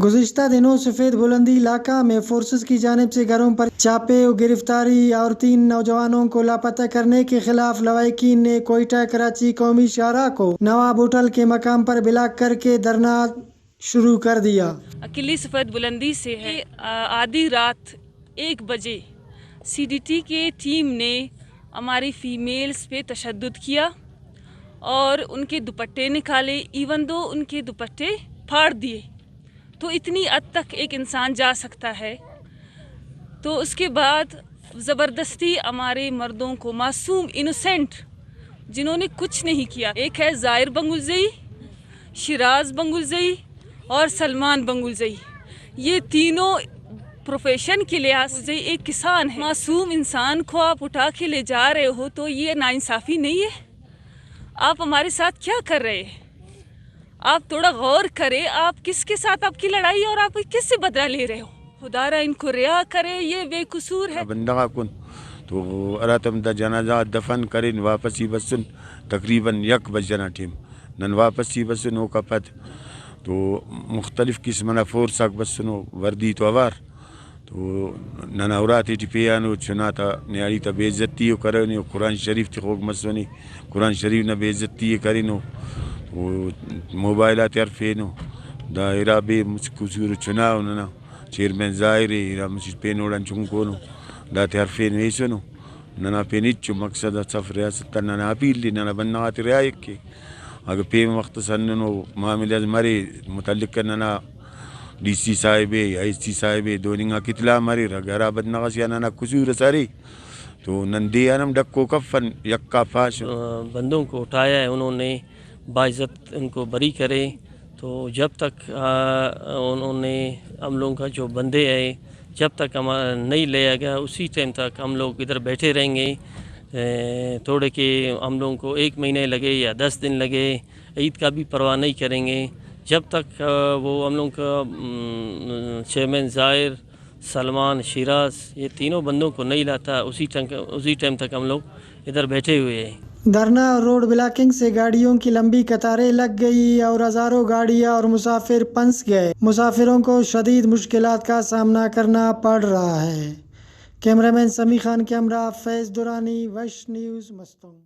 گزشتہ دنوں سفید بلندی علاقہ میں فورسز کی جانب سے گھروں پر چھاپے و گرفتاری اور 3 نوجوانوں کو لاپتہ کرنے کے خلاف لواحقین نے کوئٹہ کراچی قومی شاہراہ کو نواب ہوٹل کے مقام پر بلاک کر کے دھرنا شروع کر دیا۔ اکیلی سفید بلندی سے ہے۔ آدھی رات 1 بجے CDT کے ٹیم نے ہماری فیمیلز پہ تشدد کیا اور ان کے دوپٹے نکالے، ایون دو ان کے دوپٹے پھاڑ دیے۔ تو اتنی حد تک ایک انسان جا سکتا ہے۔ تو اس کے بعد زبردستی ہمارے مردوں کو، معصوم انوسینٹ جنہوں نے کچھ نہیں کیا، ایک ہے ظاہر بنگلزئی، شیراز بنگلزئی اور سلمان بنگلزئی، یہ تینوں پروفیشن کے لحاظ سے ایک کسان ہے۔ معصوم انسان کو آپ اٹھا کے لے جا رہے ہو تو یہ ناانصافی نہیں ہے؟ آپ ہمارے ساتھ کیا کر رہے ہیں؟ آپ تھوڑا غور کریں، آپ کس کے ساتھ آپ کی لڑائی اور آپ کس سے بدلہ لے رہے ہو؟ خدا را ان کو رہا کرے، یہ بے قصور ہے۔ بندہ کن تو اراتم دا جنازہ دفن کریں واپسی بسن تقریباً 1 بجنا ٹیم نن واپسی بسن ہو کپت تو مختلف قسمنا فورساک بسنو وردی تو اوار تو ننا اوراتی ٹی پیانو چنا تا نیاری تا بے عزتی کرنو، قرآن شریف تی خوگ مسونی، قرآن شریف نا بے عزتی کرنو، موبائلات عرفینو دا ارا بے قصور چناو ننا چیئرمین ظاہری ارا مسجد پینوڑان چنکونو دا تی عرفین ویسنو ننا پینچو مقصد صف ریاست ننا اپیل دی ننا بندغات رعایت کے اگر پیم وقت سننو معاملہ مرے متعلق ننا DC صاحبے IC صاحبے دوننگا کتلا مرے رگرا بندغا سیا ننا قصور ساری تو نندے انم ڈکو کفن یکا فاش بندوں کو اٹھایا ہے، انہوں نے باعزت ان کو بری کرے۔ تو جب تک انہوں نے ہم لوگوں کا جو بندے ہیں جب تک ہم نہیں لیا گیا اسی ٹائم تک ہم لوگ ادھر بیٹھے رہیں گے۔ تھوڑے کہ ہم لوگوں کو 1 مہینے لگے یا 10 دن لگے، عید کا بھی پرواہ نہیں کریں گے جب تک وہ ہم لوگوں کا چیئرمین ظاہر، سلمان، شیراز یہ تینوں بندوں کو نہیں لاتا اسی ٹائم تک ہم لوگ ادھر بیٹھے ہوئے ہیں۔ دھرنا اور روڈ بلاکنگ سے گاڑیوں کی لمبی قطاریں لگ گئی اور ہزاروں گاڑیاں اور مسافر پھنس گئے۔ مسافروں کو شدید مشکلات کا سامنا کرنا پڑ رہا ہے۔ کیمرہ مین سمیع خان کے ہمراہ فیض درانی، وش نیوز، مستونگ۔